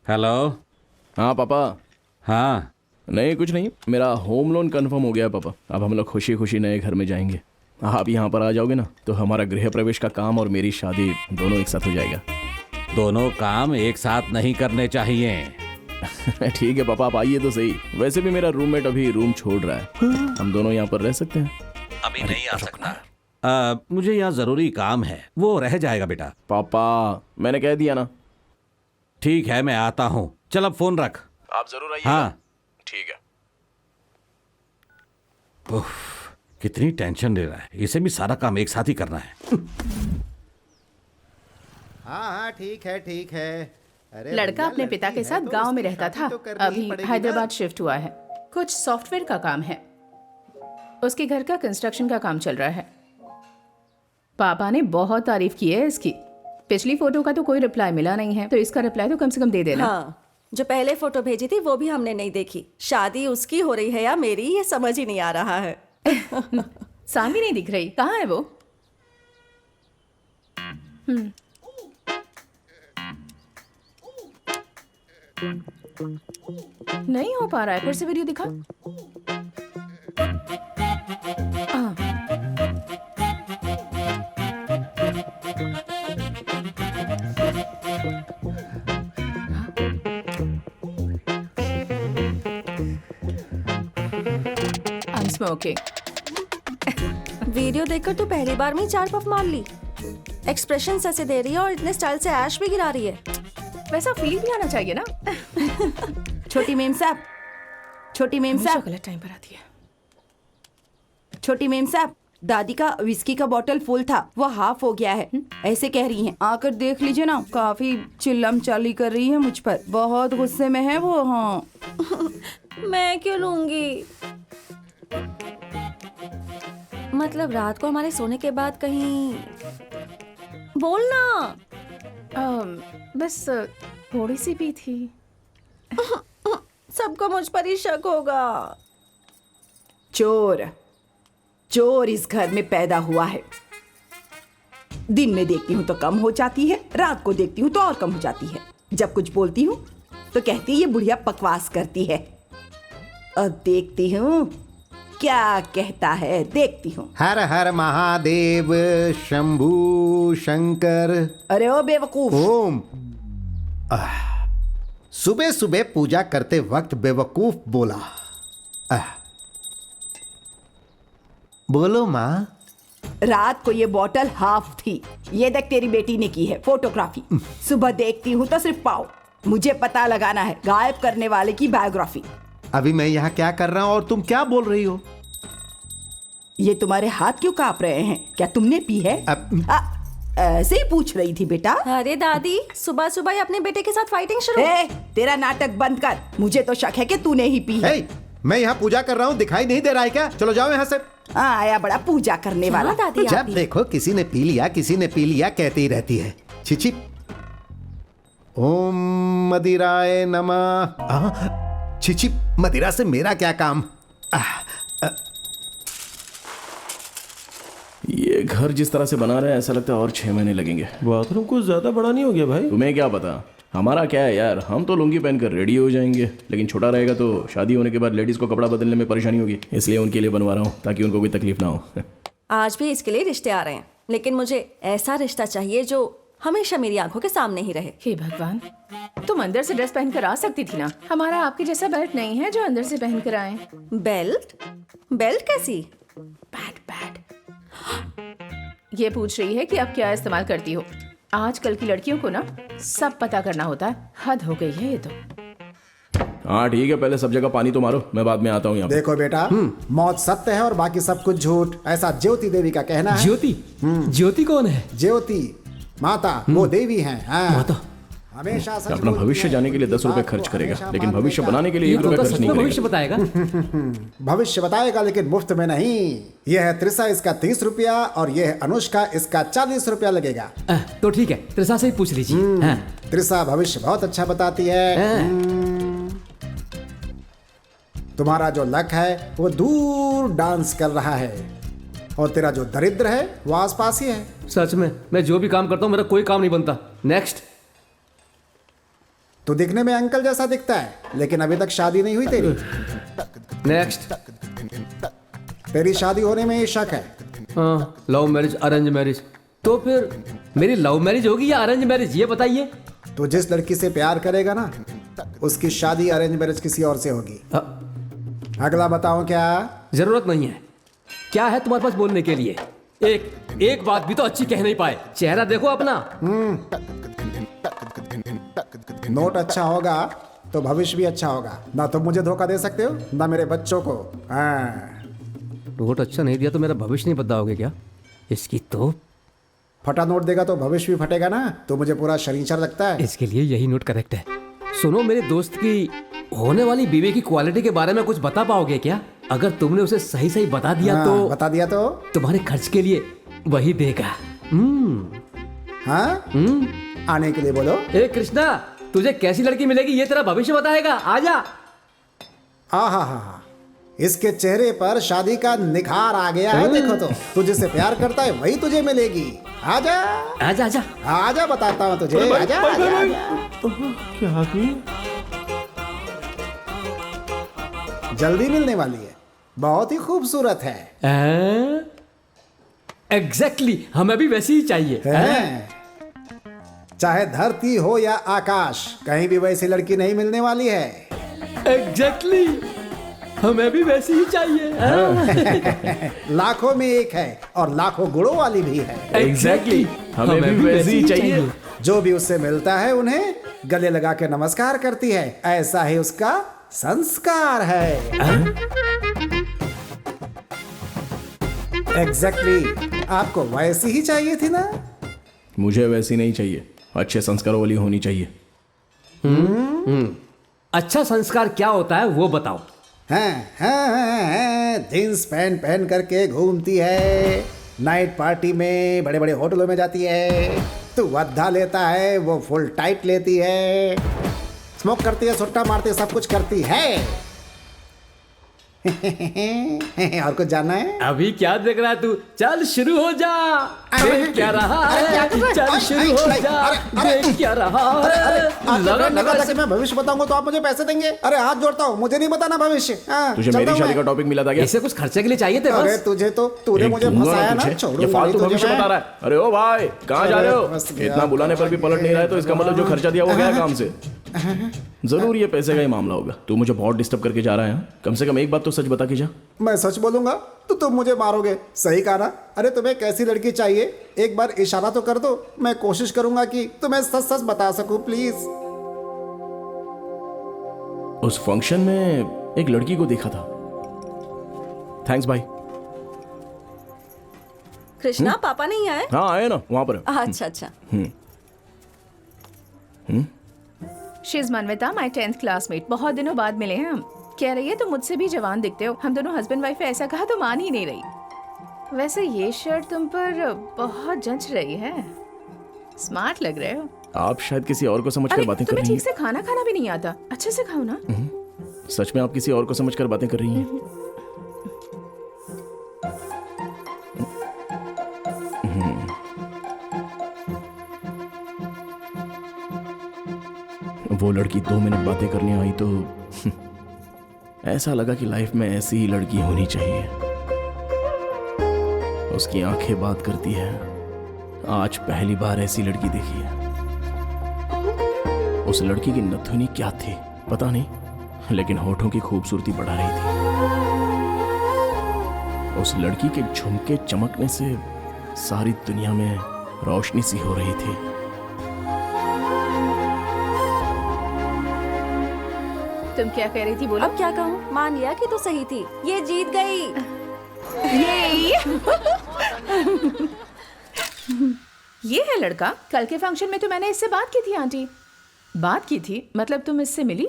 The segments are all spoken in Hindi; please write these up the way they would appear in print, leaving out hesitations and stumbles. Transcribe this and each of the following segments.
हेलो। हाँ पापा। हाँ, नहीं कुछ नहीं, मेरा होम लोन कंफर्म हो गया पापा। अब हम लोग खुशी खुशी नए घर में जाएंगे। आप यहाँ पर आ जाओगे ना तो हमारा गृह प्रवेश का काम और मेरी शादी दोनों एक साथ हो जाएगा। दोनों काम एक साथ नहीं करने चाहिए। ठीक है पापा, आप आइए तो सही। वैसे भी मेरा रूममेट अभी रूम छोड़ रहा है, हम दोनों यहाँ पर रह सकते हैं। अभी नहीं आ सकता। मुझे यहाँ जरूरी काम है, वो रह जाएगा बेटा। पापा मैंने कह दिया ना। ठीक है, मैं आता हूँ। चल अब फोन रख। आप जरूर आइए। हाँ ठीक है। उफ, कितनी टेंशन ले रहा है। इसे भी सारा काम एक साथ ही करना है। हाँ हाँ ठीक है ठीक है। अरे लड़का भैया, अपने पिता लड़की के है साथ तो गांव में उसकी रहता शादी था। तो करनी ही अभी पड़ेगी हैदराबाद ना। शिफ्ट हुआ है। कुछ सॉफ्टवेयर का काम है। उसके घर का कंस्ट्रक्शन का काम चल रहा है। पापा ने बहुत तारीफ की है इसकी। पिछली फोटो का तो कोई रिप्लाई मिला नहीं है, तो इसका रिप्लाई तो कम से कम दे देना। हाँ, जो पहले फोटो भेजी थी वो भी हमने नहीं देखी। शादी उसकी हो रही है या मेरी, ये समझ ही नहीं आ रहा है। सामी नहीं दिख रही, कहाँ है वो? नहीं हो पा रहा है, फिर से वीडियो दिखा। I'm smoking. वीडियो देखकर तू पहली बार में ही 4 पफ मार ली। एक्सप्रेशन ऐसे दे रही है और इतने स्टाइल से ऐश भी गिरा रही है। वैसा फील भी आना चाहिए ना। छोटी मेम साहब, छोटी मेम हमेशा साहब, गलत टाइम पर आती है। छोटी मेम साहब, दादी का विस्की का बोतल फुल था, वो हाफ हो गया है, ऐसे कह रही हैं। आकर देख लीजिए ना, काफी चिल्लम चाली कर रही है मुझ पर, बहुत गुस्से में है वो। हाँ मैं क्यों लूंगी? मतलब रात को हमारे सोने के बाद कहीं बोलना। बस थोड़ी सी भी थी। सबको मुझ पर ही शक होगा। चोर, चोर इस घर में पैदा हुआ है। दिन में देखती हूँ तो कम हो जाती है, रात को देखती हूँ तो और कम हो जाती है। जब कुछ बोलती हूँ तो कहती है ये बुढ़िया बकवास करती है। अब देखती हूँ क्या कहता है, देखती हूँ। हर हर महादेव शंभू शंकर अरे ओ बेवकूफ, ओम। सुबह सुबह पूजा करते वक्त बेवकूफ बोला। बोलो माँ। रात को ये बोतल हाफ थी। ये देख तेरी बेटी ने की है फोटोग्राफी। सुबह देखती हूँ तो सिर्फ पाओ। मुझे पता लगाना है गायब करने वाले की बायोग्राफी। अभी मैं यहाँ क्या कर रहा हूँ और तुम क्या बोल रही हो? ये तुम्हारे हाथ क्यों कांप रहे हैं? क्या तुमने पी है? ऐसे ही पूछ रही थी बेटा। अरे दादी, सुबह सुबह ही अपने बेटे के साथ फाइटिंग शुरू। तेरा नाटक बंद कर। मुझे तो शक है कि तूने ही पी है। मैं यहाँ पूजा कर रहा हूँ, दिखाई नहीं दे रहा है क्या? चलो जाओ यहाँ से। आया बड़ा पूजा करने वाला। दादी जब देखो किसी ने पी लिया किसी ने पी लिया कहती ही रहती है। छिछी। ओम मदिराय नमः। छिछी, मदिरा से मेरा क्या काम? ये घर जिस तरह से बना रहे हैं ऐसा लगता है और 6 महीने लगेंगे। बाथरूम कुछ ज्यादा बड़ा नहीं हो गया भाई? तुम्हें क्या पता, हमारा क्या है यार, हम तो लुंगी पहनकर रेडी हो जाएंगे, लेकिन छोटा रहेगा तो शादी होने के बाद लेडीज को कपड़ा बदलने में परेशानी होगी, इसलिए उनके लिए बनवा रहा हूँ ताकि उनको कोई तकलीफ ना हो। आज भी इसके लिए रिश्ते आ रहे हैं, लेकिन मुझे ऐसा रिश्ता चाहिए जो हमेशा मेरी आंखों के सामने ही रहे। हे भगवान, तुम अंदर से ड्रेस पहनकर आ सकती थी ना। हमारा आपके जैसा बेल्ट नहीं है जो अंदर से पहनकर आए। बेल्ट? बेल्ट कैसी? Bad bad. ये पूछ रही है कि आप क्या इस्तेमाल करती हो। आजकल की लड़कियों को ना सब पता करना होता है। हद हो गई है ये तो। हाँ ठीक है, पहले सब जगह पानी तो मारो, मैं बाद में आता हूँ यहाँ। देखो बेटा, मौत सत्य है और बाकी सब कुछ झूठ, ऐसा ज्योति देवी का कहना है। ज्योति? ज्योति कौन है? ज्योति माता, वो देवी हैं। माता हमेशा अपना भविष्य जाने के लिए 10 रुपए खर्च करेगा, लेकिन भविष्य बनाने के लिए 1 रुपए खर्च नहीं भविष्य करेगा। बताएगा। भविष्य बताएगा लेकिन मुफ्त में नहीं। यह है त्रिसा, इसका 30 रुपया, और यह है अनुष्का, इसका 40 रुपया लगेगा। तो ठीक है, त्रिसा से ही पूछ लीजिए। त्रिसा भविष्य बहुत अच्छा बताती है। तुम्हारा जो लक है वो दूर डांस कर रहा है और तेरा जो दरिद्र है वो आसपास ही है। सच में मैं जो भी काम करता हूँ मेरा कोई काम नहीं बनता। नेक्स्ट। तू दिखने में अंकल जैसा दिखता है, लेकिन अभी तक शादी नहीं हुई तेरी। नेक्स्ट। तेरी शादी होने में ही शक है। हाँ, लव मैरिज अरेंज मैरिज। तो फिर मेरी लव मैरिज होगी या अरेंज मैरिज, ये बताइए। तू जिस लड़की से प्यार करेगा ना, उसकी शादी अरेंज मैरिज किसी और से होगी। अगला बताओ क्या? जरूरत नहीं है। क्या है तुम्हारे पास बोलने के लिए? एक बात भी तो अच्छी कह नहीं पाए। चेहरा देखो अपना। नोट अच्छा होगा तो भविष्य भी अच्छा होगा। ना तुम मुझे धोखा दे सकते हो, ना मेरे बच्चों को। हाँ। नोट अच्छा नहीं दिया तो मेरा भविष्य नहीं बदलाओगे क्या? इसकी तो फटा नोट देगा तो भविष्य भी फटेगा ना। तो मुझे पूरा शरीचर लगता है। इसके लिए यही नोट करेक्ट है। सुनो, मेरे दोस्त की होने वाली बीवी की क्वालिटी के बारे में कुछ बता पाओगे क्या? अगर तुमने उसे सही सही बता दिया तो बता दिया तो तुम्हारे खर्च के लिए वही देगा। हाँ? आने के लिए बोलो। ए कृष्णा, तुझे कैसी लड़की मिलेगी ये तेरा भविष्य बताएगा। आजा। आहा, इसके चेहरे पर शादी का निखार आ गया है। देखो तो, तू जिससे प्यार करता है वही तुझे मिलेगी। आजा आजा आजा आजा, बताता हूँ तुझे। आजा, आजा। क्या जल्दी मिलने वाली है, बहुत ही खूबसूरत है। एग्जैक्टली, हमें भी वैसी ही चाहिए। हैं? चाहे धरती हो या आकाश, कहीं भी वैसी लड़की नहीं मिलने वाली है। एग्जैक्टली, हमें भी वैसी ही चाहिए। लाखों में एक है और लाखों गुणों वाली भी है। एग्जैक्टली, हमें भी वैसी ही चाहिए। जो भी उससे मिलता है उन्हें गले लगा के नमस्कार करती है। ऐसा ही उसका संस्कार है। एग्जैक्टली, आपको वैसी ही चाहिए थी ना? मुझे वैसी नहीं चाहिए, अच्छे संस्कारों वाली होनी चाहिए। अच्छा संस्कार क्या होता है वो बताओ। हाँ, जींस पैंट पहन करके घूमती है, नाइट पार्टी में बड़े बड़े होटलों में जाती है। तू अद्धा लेता है, वो फुल टाइट लेती है। स्मोक करती है, सुट्टा मारती है, सब कुछ करती है। और कुछ जानना है? अभी क्या देख रहा है तू? चल शुरू हो जा। देख क्या रहा है? चल शुरू हो जा। देख क्या रहा है? लगा था कि मैं भविष्य बताऊंगा तो आप मुझे पैसे देंगे। अरे हाथ जोड़ता हूँ, मुझे नहीं बताना भविष्य। तुझे मेरी शादी का टॉपिक मिला था क्या? ऐसे कुछ खर्चे के लिए चाहिए थे अरे बस। तुझे तो, तूने मुझे फंसाया ना। ये फालतू भविष्य बता रहा है। अरे ओ भाई, कहाँ जा रहे हो? इतना बुलाने पर भी पलट नहीं रहा है, तो इसका मतलब जो खर्चा दिया वो गया काम से। जरूर ये पैसे का ही मामला होगा। तू मुझे बहुत डिस्टर्ब करके जा रहा है। कम से कम एक बात तो सच बता के जा। मैं सच बोलूंगा तो तुम मुझे मारोगे। सही कहा ना? अरे तुम्हें कैसी लड़की चाहिए, एक बार इशारा तो कर दो। मैं कोशिश करूंगा कि तुम्हें सच सच बता सकूं। प्लीज। उस फंक्शन में एक लड़की को देखा था। थैंक्स भाई। कृष्णा, पापा नहीं आए? हाँ आए ना, वहां पर। अच्छा अच्छा। She is Manvita, my 10th classmate. बहुत दिनों बाद मिले हैं हम। कह रही है तुम मुझसे भी जवान दिखते हो। हम दोनों हस्बैंड वाइफ है, ऐसा कहा तो मान ही नहीं रही। वैसे ये शर्ट तुम पर बहुत जंच रही है, स्मार्ट लग रहे हो। आप शायद किसी और को समझकर अरे बातें कर तुम्हें रही ठीक से खाना खाना भी नहीं आता। अच्छे से खाओ ना। हैं। सच में आप किसी और को समझकर बातें कर रही हैं। वो लड़की 2 मिनट बातें करने आई तो ऐसा लगा कि लाइफ में ऐसी ही लड़की होनी चाहिए। उसकी आंखें बात करती है। आज पहली बार ऐसी लड़की देखी है। उस लड़की की नथुनी क्या थी पता नहीं, लेकिन होठों की खूबसूरती बढ़ा रही थी। उस लड़की के झुमके चमकने से सारी दुनिया में रोशनी सी हो रही थी। तुम क्या कह रही थी, बोलो। अब क्या कहूँ, मान लिया कि तू सही थी। ये जीत गई। ये है लड़का। कल के फंक्शन में तो मैंने इससे बात की थी आंटी। बात की थी मतलब तुम इससे मिली?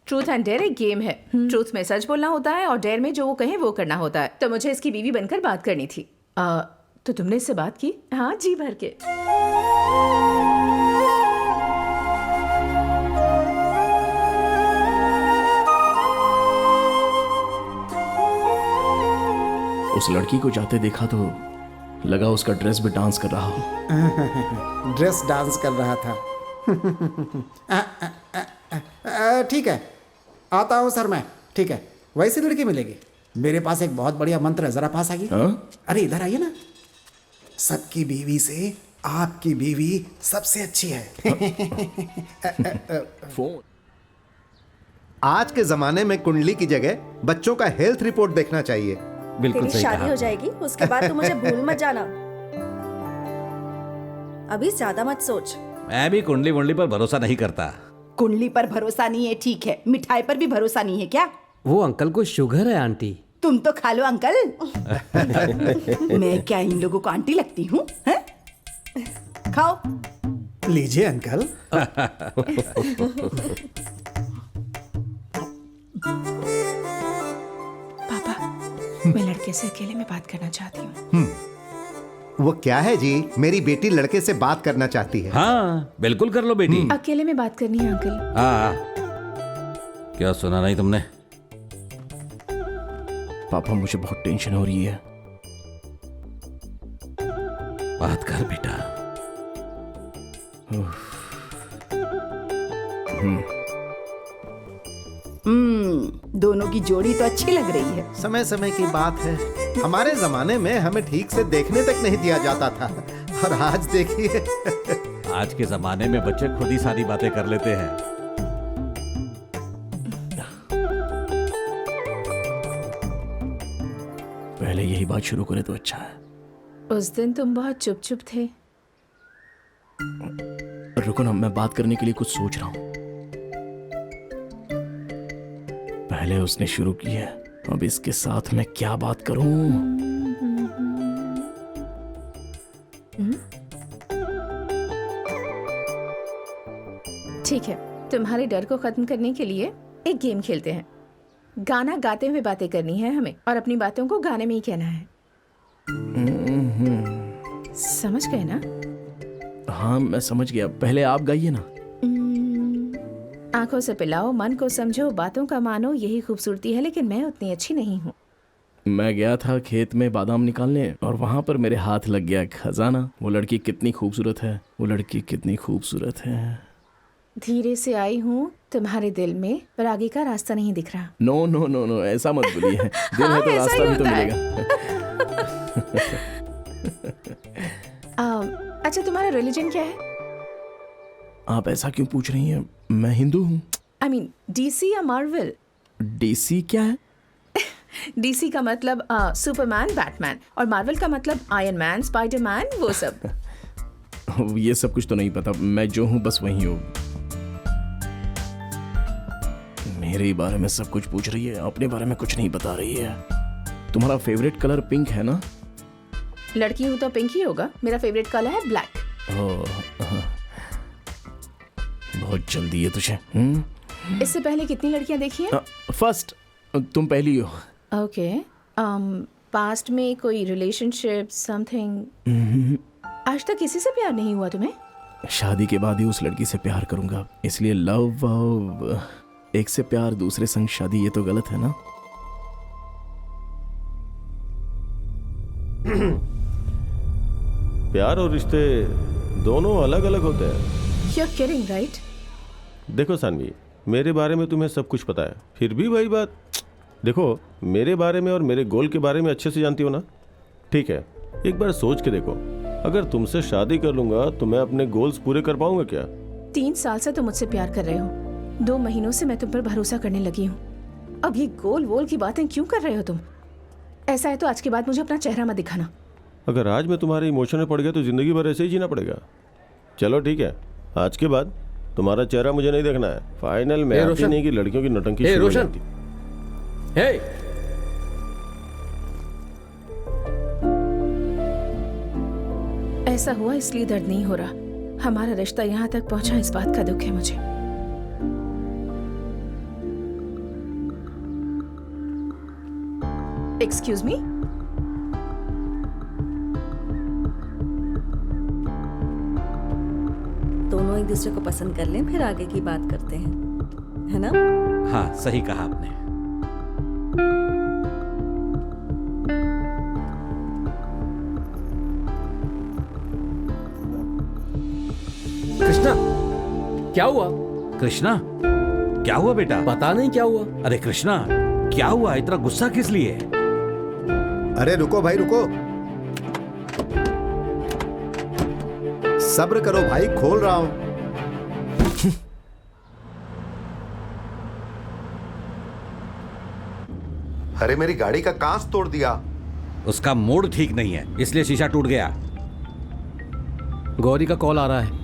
ट्रूथ एंड डेयर एक गेम है। ट्रूथ में सच बोलना होता है और डेयर में जो वो कहे वो करना होता है। तो मुझे इसकी बीवी बनकर बात करनी थी। तो तुमने इससे बात की? हाँ, जी भर के। उस लड़की को जाते देखा तो लगा उसका ड्रेस भी डांस कर रहा हो। ड्रेस डांस कर रहा था। ठीक है, आता हूँ सर मैं। ठीक है, वैसी लड़की मिलेगी। मेरे पास एक बहुत बढ़िया मंत्र है, जरा पास आइए। अरे इधर आइए ना। सबकी बीवी से आपकी बीवी सबसे अच्छी है। फोन। आज के जमाने में कुंडली की जगह बच्चों का हेल्थ रिपोर्ट देखना चाहिए। बिल्कुल तेरी सही शादी कहा हो जाएगी, उसके बाद तू मुझे भूल मत जाना। अभी ज्यादा मत सोच। मैं भी कुंडली वुंडली पर भरोसा नहीं करता। कुंडली पर भरोसा नहीं है, ठीक है, मिठाई पर भी भरोसा नहीं है क्या? वो अंकल को शुगर है आंटी। तुम तो खा लो अंकल। मैं क्या इन लोगों को आंटी लगती हूँ? खाओ। लीजिए अंकल। पापा, मैं लड़के से अकेले में बात करना चाहती हूँ। वो क्या है जी, मेरी बेटी लड़के से बात करना चाहती है। हाँ बिल्कुल कर लो बेटी। अकेले में बात करनी है अंकल। हाँ क्या सुना नहीं तुमने? पापा मुझे बहुत टेंशन हो रही है। बात कर बेटा। दोनों की जोड़ी तो अच्छी लग रही है। समय समय की बात है, हमारे जमाने में हमें ठीक से देखने तक नहीं दिया जाता था, और आज देखिए। आज के जमाने में बच्चे खुद ही सारी बातें कर लेते हैं। पहले यही बात शुरू करे तो अच्छा है। उस दिन तुम बहुत चुप चुप थे। रुको ना, मैं बात करने के लिए कुछ सोच रहा हूं। पहले उसने शुरू की है, अब इसके साथ मैं क्या बात करूं? ठीक है, तुम्हारे डर को खत्म करने के लिए एक गेम खेलते हैं। गाना गाते हुए बातें करनी है हमें, और अपनी बातों को गाने में ही कहना है। समझ गए ना? हाँ मैं समझ गया, पहले आप गाइए ना। आंखों से पिलाओ, मन को समझो, बातों का मानो, यही खूबसूरती है, लेकिन मैं उतनी अच्छी नहीं हूँ। मैं गया था खेत में बादाम निकालने, और वहां पर मेरे हाथ लग गया खजाना। वो लड़की कितनी खूबसूरत है, वो लड़की कितनी खूबसूरत है। धीरे से आई हूँ तुम्हारे दिल में, पर आगे का रास्ता नहीं दिख रहा। नो नो नो नो, ऐसा मत बोलिए। दिल है तो ऐसा रास्ता ही भी तो होता है। मिलेगा। अच्छा, तुम्हारा रिलीजन क्या है? आप ऐसा क्यों पूछ रही हैं? मैं हिंदू हूँ। आई मीन डीसी या मार्वल? डीसी क्या है? डीसी का मतलब सुपरमैन, बैटमैन, और मार्वल का मतलब आयरन मैन, स्पाइडरमैन, वो सब। ये सब कुछ तो नहीं पता, मैं जो हूँ बस वही हूँ। मेरे बारे में सब कुछ पूछ रही है, अपने बारे में कुछ नहीं बता रही है। तुम्हारा फेवरेट कलर पिंक है ना? लड़की हूँ तो पिंक ही होगा। मेरा फेवरेट कलर है ब्लैक। बहुत जल्दी है तुझे। इससे पहले कितनी लड़कियां देखी हैं? फर्स्ट, तुम पहली हो। ओके। पास्ट में कोई रिलेशनशिप समथिंग? आज तक किसी से प्यार नहीं हुआ तुम्हें? शादी के बाद ही उस लड़की से प्यार करूंगा, इसलिए लव एक से प्यार, दूसरे संग शादी, ये तो गलत है ना? प्यार और रिश्ते दोनों अलग अलग होते हैं। You're kidding, right? देखो सानवी, मेरे बारे में तुम्हें सब कुछ पता है, फिर भी वही बात। देखो, मेरे बारे में और मेरे गोल के बारे में अच्छे से जानती हो ना? ठीक है, एक बार सोच के देखो, अगर तुमसे शादी कर लूंगा तो मैं अपने गोल्स पूरे कर पाऊंगा क्या? 3 साल से तुम मुझसे प्यार कर रहे हो। 2 महीनों से मैं तुम पर भरोसा करने लगी हूँ। अब ये गोल वोल की बातें क्यों कर रहे हो तुम? ऐसा है तो आज के बाद मुझे अपना चेहरा मत दिखाना। अगर आज मैं तुम्हारे इमोशन में पड़ गया तो जिंदगी भर ऐसे ही जीना पड़ेगा। चलो ठीक है, आज के बाद तुम्हारा चेहरा मुझे नहीं देखना है। फाइनल में आती नहीं कि लड़कियों की नौटंकी शुरू हो जाती। ऐसा हुआ इसलिए दर्द नहीं हो रहा। हमारा रिश्ता यहाँ तक पहुंचा, इस बात का दुख है मुझे। Excuse me? दोनों एक दूसरे को पसंद कर लें, फिर आगे की बात करते हैं, है ना? हाँ सही कहा आपने। कृष्णा, क्या हुआ? कृष्णा, क्या हुआ बेटा? पता नहीं क्या हुआ। अरे कृष्णा, क्या हुआ? इतना गुस्सा किस लिए? अरे रुको भाई रुको, सब्र करो भाई, खोल रहा हूं। अरे मेरी गाड़ी का कांच तोड़ दिया। उसका मूड ठीक नहीं है, इसलिए शीशा टूट गया। गौरी का कॉल आ रहा है।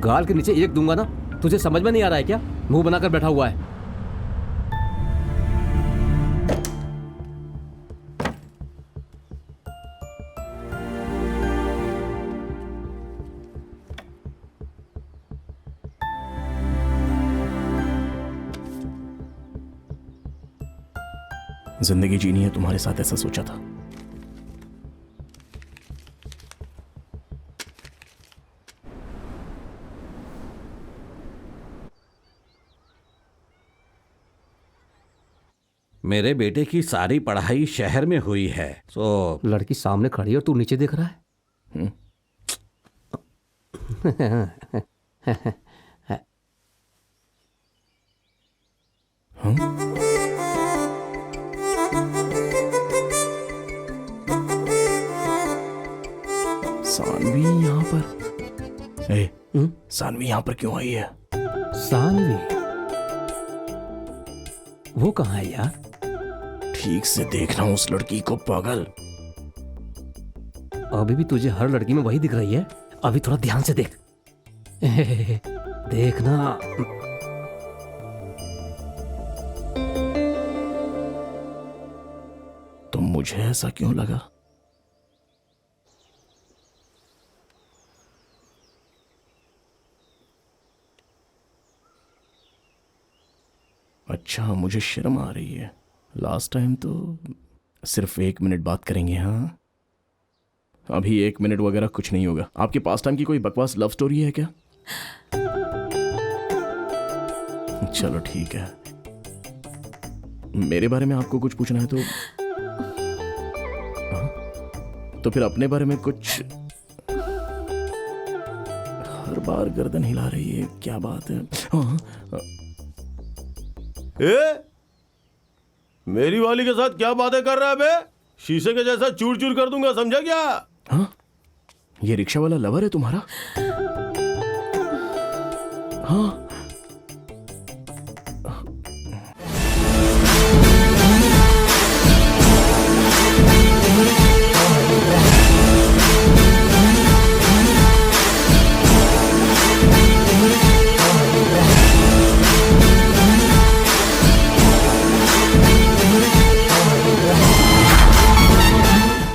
गाल के नीचे एक दूंगा ना, तुझे समझ में नहीं आ रहा है क्या? मुंह बनाकर बैठा हुआ है। जिंदगी जीनी है तुम्हारे साथ, ऐसा सोचा था। मेरे बेटे की सारी पढ़ाई शहर में हुई है, तो लड़की सामने खड़ी है और तू नीचे देख रहा है। सानवी यहाँ पर? सानवी यहाँ पर क्यों आई है? सानवी? वो कहाँ है यार? ठीक से देखना उस लड़की को पागल। अभी भी तुझे हर लड़की में वही दिख रही है? अभी थोड़ा ध्यान से देख। देखना। तो मुझे ऐसा क्यों लगा? अच्छा, मुझे शर्म आ रही है। लास्ट टाइम तो सिर्फ 1 मिनट बात करेंगे। हाँ, अभी 1 मिनट वगैरह कुछ नहीं होगा। आपके पास टाइम की कोई बकवास लव स्टोरी है क्या? चलो ठीक है, मेरे बारे में आपको कुछ पूछना है तो तो फिर अपने बारे में कुछ। हर बार गर्दन हिला रही है, क्या बात है? मेरी वाली के साथ क्या बातें कर रहा है बे? शीशे के जैसा चूर चूर कर दूंगा, समझा क्या? हाँ, ये रिक्शा वाला लवर है तुम्हारा? हाँ,